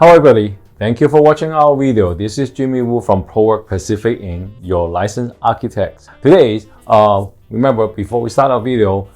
Hello everybody, thank you for watching our video. This is Jimmy Wu from Prowork Pacific Inc, your licensed architect. Today, remember before we start our video,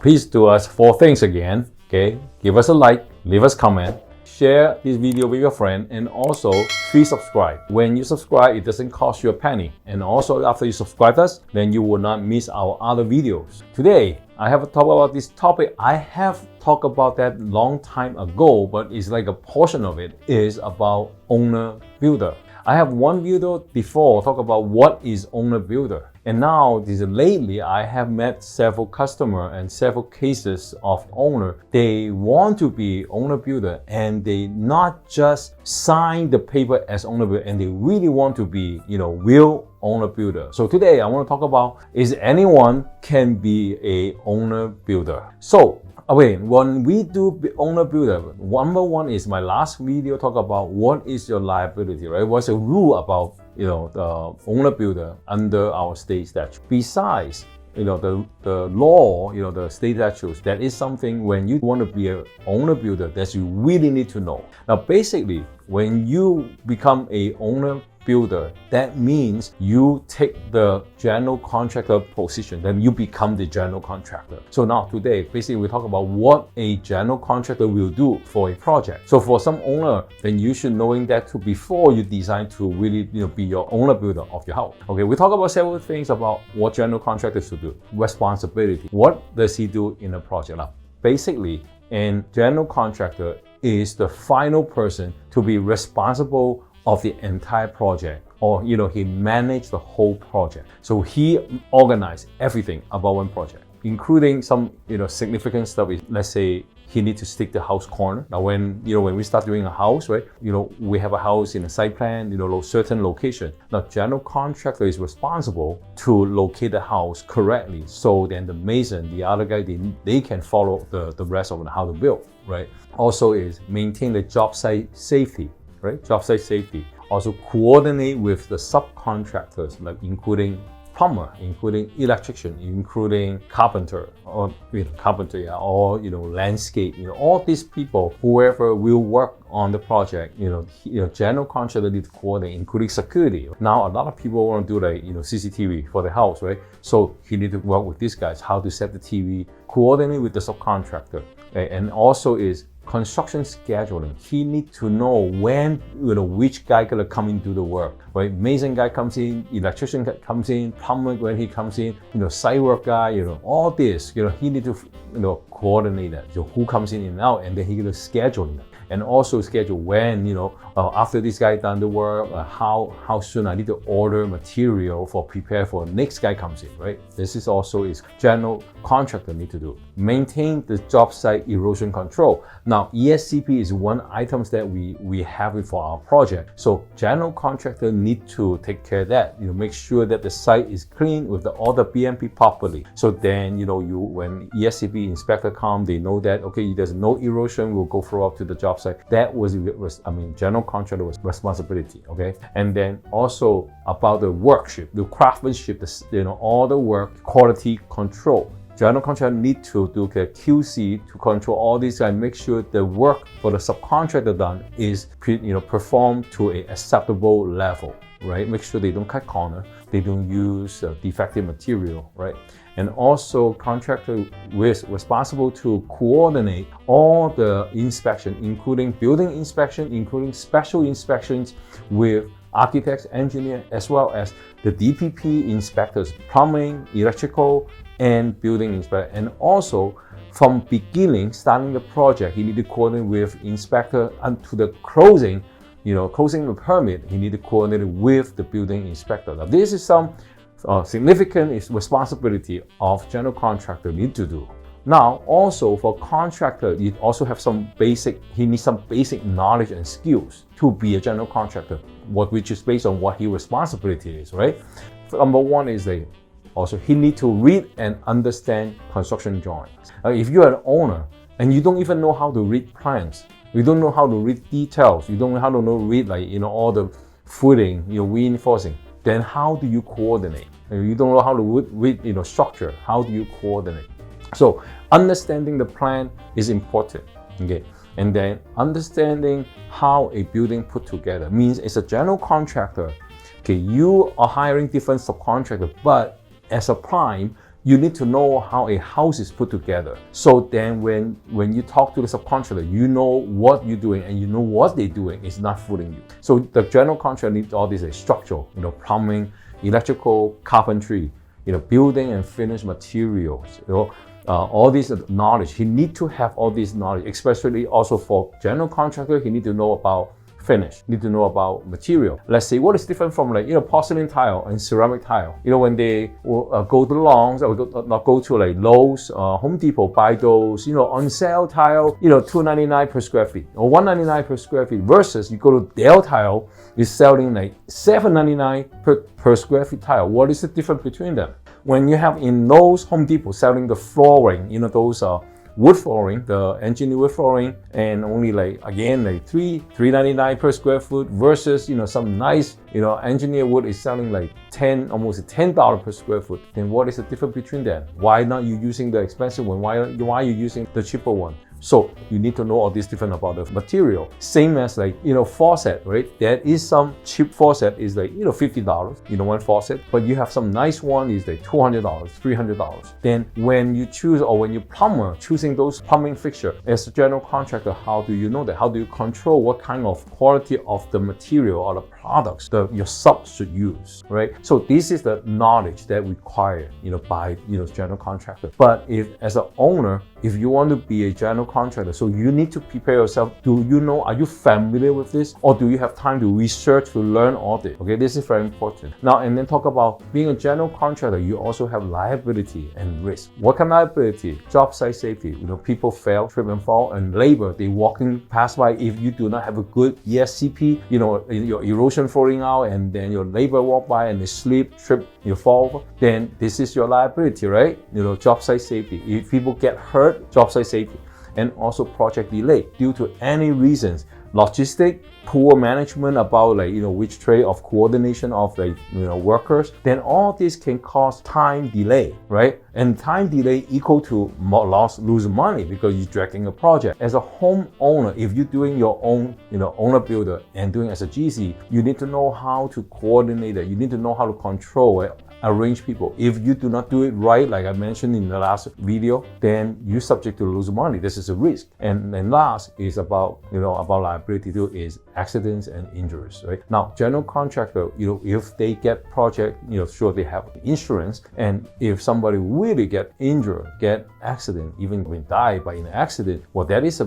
please do us 4 things again. Okay, give us a like, leave us a comment, share this video with your friend, and also please subscribe. When you subscribe, it doesn't cost you a penny. And also after you subscribe us, then you will not miss our other videos. Today, I have to talk about this topic. I have talked about that long time ago, but it's like a portion of it is about owner builder. I have one video before talk about what is owner builder. And now lately I have met several customers and several cases of owner. They want to be owner builder and they not just sign the paper as owner builder, and they really want to be, real owner builder. So today I want to talk about is anyone can be a owner builder. So when we do owner builder, number one is my last video talk about what is your liability, right? What's the rule about the owner builder under our state statute? Besides, the law, the state statutes, that is something when you want to be an owner builder that you really need to know. Now, basically, when you become a owner builder, that means you take the general contractor position, then you become the general contractor. So now today, basically we talk about what a general contractor will do for a project. So for some owner, then you should knowing that too before you decide to really be your owner builder of your house. Okay, we talk about several things about what general contractors should do. Responsibility. What does he do in a project? Now, basically, a general contractor is the final person to be responsible of the entire project, or he managed the whole project. So he organized everything about one project, including some significant stuff. Let's say he needs to stick the house corner. Now when we start doing a house, right? We have a house in a site plan, certain location. Now general contractor is responsible to locate the house correctly, so then the mason, the other guy, they can follow the rest of how to build, right? Also is maintain the job site safety. Right? Job site safety. Also coordinate with the subcontractors, like including plumber, including electrician, including carpenter, or landscape. All these people, whoever will work on the project, general contractor need to coordinate, including security. Now a lot of people want to do CCTV for the house, right? So he need to work with these guys, how to set the TV, coordinate with the subcontractor, okay? And also is construction scheduling. He needs to know when, which guy gonna come in do the work, right? Mason guy comes in, electrician comes in, plumber when he comes in, site work guy, all this, he need to, coordinate that. So who comes in and out, and then he gonna schedule that. And also schedule when, after this guy done the work, how soon I need to order material for prepare for next guy comes in, right? This is also general contractor need to do. Maintain the job site erosion control. Now, ESCP is one items that we have it for our project. So general contractor need to take care of that. Make sure that the site is clean with all the BMP properly. So then, when ESCP inspector come, they know that, okay, there's no erosion, we'll go through up to the job site. That was, general contractor was responsibility, okay? And then also about the workship, the craftsmanship, all the work, quality control. General contractor need to do the QC to control all these and make sure the work for the subcontractor done is performed to a acceptable level, right? Make sure they don't cut corner, they don't use defective material, right? And also contractor is responsible to coordinate all the inspection, including building inspection, including special inspections with architects, engineer, as well as the DPP inspectors, plumbing, electrical, and building inspector. And also from beginning, starting the project, he need to coordinate with inspector until the closing, closing the permit, he need to coordinate with the building inspector. Now this is some significant responsibility of general contractor need to do. Now, also for contractor, you also have he needs some basic knowledge and skills to be a general contractor, which is based on what his responsibility is, right? Number one is also he need to read and understand construction drawings. If you're an owner and you don't even know how to read plans, you don't know how to read details, you don't know how to read all the footing, reinforcing, then how do you coordinate? You don't know how to read structure, how do you coordinate? So understanding the plan is important, okay? And then understanding how a building put together means as a general contractor, okay, you are hiring different subcontractors, but as a prime, you need to know how a house is put together. So then when you talk to the subcontractor, you know what you're doing and you know what they're doing. It's not fooling you. So the general contractor needs all this structural, plumbing, electrical, carpentry, building and finished materials, all this knowledge. He need to have all this knowledge, especially also for general contractor. He need to know about finish, need to know about material. Let's say what is different from porcelain tile and ceramic tile. When they go to Longs or go to Lowe's, Home Depot, buy those on sale tile, $2.99 per square feet or $1.99 per square feet, versus you go to Dell Tile, is selling $7.99 per square feet tile. What is the difference between them? When you have in Lowe's, Home Depot selling the flooring, those wood flooring, the engineered wood flooring, and only $3.99 per square foot, versus some nice engineered wood is selling almost $10 per square foot. Then what is the difference between them? Why not you using the expensive one? Why are you using the cheaper one? So you need to know all this different about the material. Same as faucet, right? There is some cheap faucet is $50, one faucet, but you have some nice one is $200, $300. Then when you choose, or when you plumber choosing those plumbing fixture as a general contractor, how do you know that? How do you control what kind of quality of the material or the products that your sub should use, right? So this is the knowledge that required, by general contractor. But if as an owner, if you want to be a general contractor, so you need to prepare yourself. Are you familiar with this? Or do you have time to research, to learn all this? Okay, this is very important. Now, and then talk about being a general contractor, you also have liability and risk. What kind of liability? Job site safety. People fail, trip and fall, and labor, they walking past by. If you do not have a good ESCP, your erosion falling out, and then your labor walk by and they slip, trip, you fall over, then this is your liability, right? Job site safety. If people get hurt, job site safety. And also project delay due to any reasons, logistic, poor management about which trade of coordination of workers, then all this can cause time delay, right? And time delay equal to lose money because you're dragging a project. As a homeowner, if you're doing your own, owner builder and doing as a GC, you need to know how to coordinate it. You need to know how to control it. Arrange people. If you do not do it right, like I mentioned in the last video, then you're subject to lose money. This is a risk. And then last is about liability too, is accidents and injuries, right? Now, general contractor, if they get project, sure they have insurance, and if somebody really get injured, get accident, even when die by an accident, well, that is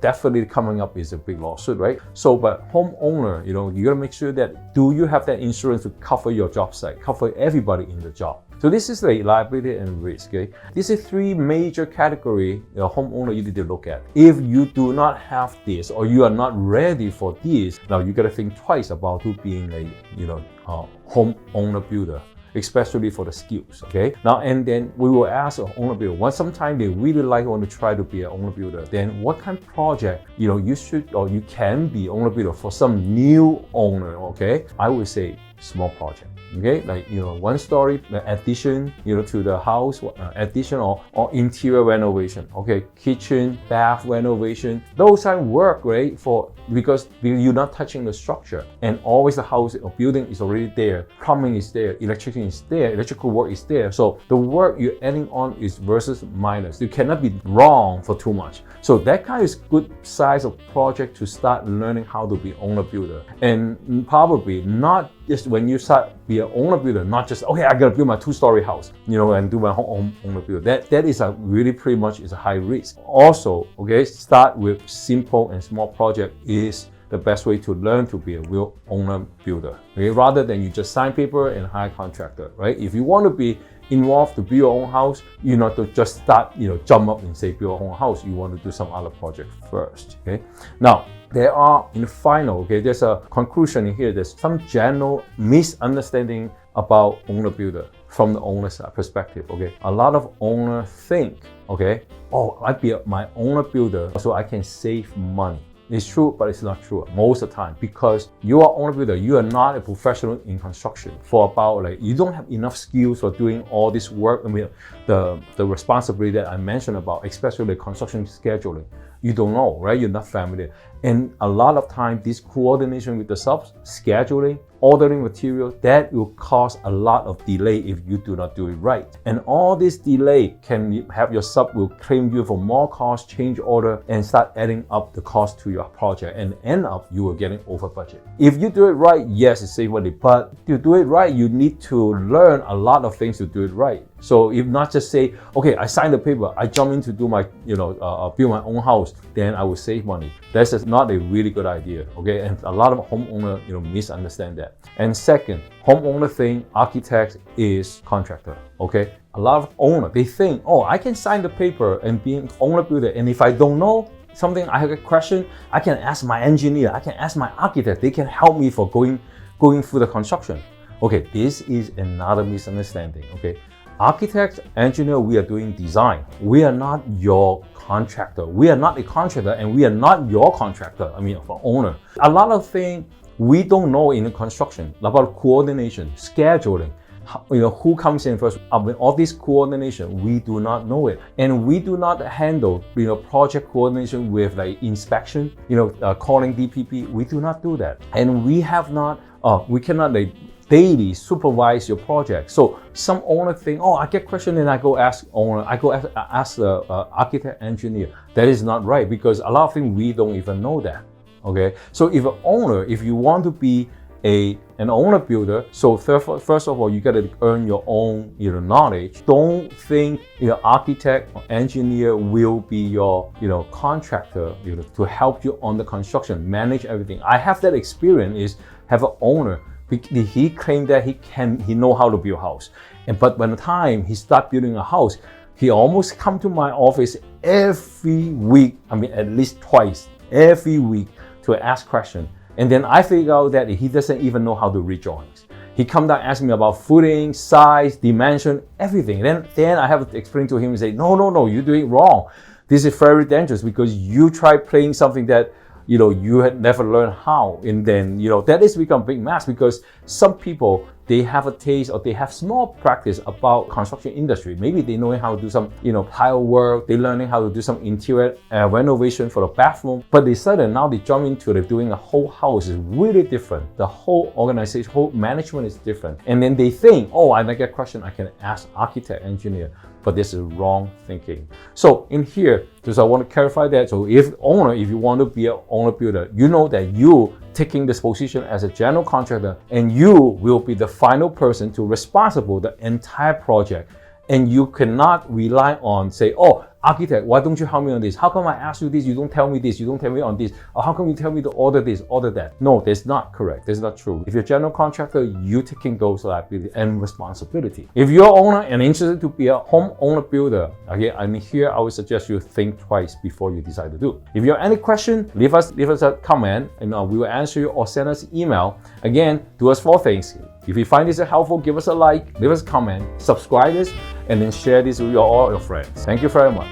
definitely coming up is a big lawsuit, right? So, but homeowner, you gotta make sure that do you have that insurance to cover your job site, cover everybody in the job. So this is the liability and risk. Okay, these are three major categories homeowner you need to look at. If you do not have this, or you are not ready for this, now you got to think twice about being a homeowner builder, especially for the skills. Okay, now and then we will ask an owner builder. Once sometime they really want to try to be an owner builder, then what kind of project you should or you can be owner builder for some new owner? Okay, I would say small project. Okay, one story addition, to the house, addition or interior renovation. Okay, kitchen, bath renovation. Those are work, right? Because you're not touching the structure, and always the house or building is already there. Plumbing is there, electricity is there, electrical work is there. So the work you're adding on is versus minus. You cannot be wrong for too much. So that kind is good size of project to start learning how to be owner builder, and probably not just when you start be an owner builder, not just okay, I gotta build my 2-story house, and do my home owner builder. That is a really pretty much is a high risk. Also, okay, start with simple and small project is the best way to learn to be a real owner builder. Okay, rather than you just sign paper and hire a contractor, right? If you want to be involved to build your own house, you not to just start, jump up and say build your own house. You want to do some other project first. Okay, now there are in the final. Okay, there's a conclusion in here. There's some general misunderstanding about owner builder from the owner's perspective. Okay, a lot of owners think, okay, oh, I be my owner builder so I can save money. It's true, but it's not true most of the time, because you are owner builder. You are not a professional in construction. For about you don't have enough skills for doing all this work. I mean, the responsibility that I mentioned about, especially the construction scheduling. You don't know, right? You're not familiar. And a lot of time, this coordination with the subs, scheduling, ordering material, that will cause a lot of delay if you do not do it right. And all this delay can have your sub will claim you for more cost, change order, and start adding up the cost to your project, and end up you are getting over budget. If you do it right, yes, it's save money, but to do it right, you need to learn a lot of things to do it right. So if not just say, okay, I signed the paper, I jump in to do my, build my own house, then I will save money. That's just not a really good idea, okay? And a lot of homeowners, misunderstand that. And second, homeowner think architect is contractor, okay? A lot of owners, they think, oh, I can sign the paper and be an owner builder, and if I don't know something, I have a question, I can ask my engineer, I can ask my architect, they can help me for going through the construction. Okay, this is another misunderstanding, okay? Architects, engineer, we are doing design. We are not your contractor. We are not a contractor, and we are not your contractor, for owner. A lot of things we don't know in the construction about coordination, scheduling, who comes in first. All this coordination, we do not know it. And we do not handle, project coordination with like inspection, calling DPP. We do not do that. And we have not, we cannot daily supervise your project. So some owner think, oh, I get question and I go ask owner, I go ask the architect engineer. That is not right, because a lot of things we don't even know that. Okay, so if you want to be an owner builder, so first of all, you got to earn your own knowledge. Don't think architect or engineer will be your contractor to help you on the construction, manage everything. I have that experience. Is have an owner. He claimed that he know how to build a house, but by the time he start building a house, he almost come to my office every week. At least twice every week to ask questions. And then I figure out that he doesn't even know how to read drawings. He come down asking me about footing, size, dimension, everything. Then I have to explain to him and say, no, you're doing it wrong. This is very dangerous because you try playing something that you had never learned how, and then that is become a big mess, because some people, they have a taste or they have small practice about construction industry. Maybe they know how to do some tile work, they learning how to do some interior renovation for the bathroom, but now they jump into doing a whole house is really different. The whole organization, whole management is different, and then they think, oh, I get a question, I can ask architect, engineer. But this is wrong thinking. So in here, just I want to clarify that. So if you want to be an owner builder, you know that you taking this position as a general contractor, and you will be the final person to responsible the entire project. And you cannot rely on say, oh, architect, why don't you help me on this? How come I ask you this? You don't tell me this. You don't tell me on this. Or how come you tell me to order this, order that? No, that's not correct. That's not true. If you're a general contractor, you taking those liability and responsibility. If you're an owner and interested to be a homeowner builder, okay, here I would suggest you think twice before you decide to do. If you have any question, leave us a comment, and we will answer you, or send us an email. Again, do us 4 things. If you find this helpful, give us a like, leave us a comment, subscribe this, and then share this with all your friends. Thank you very much.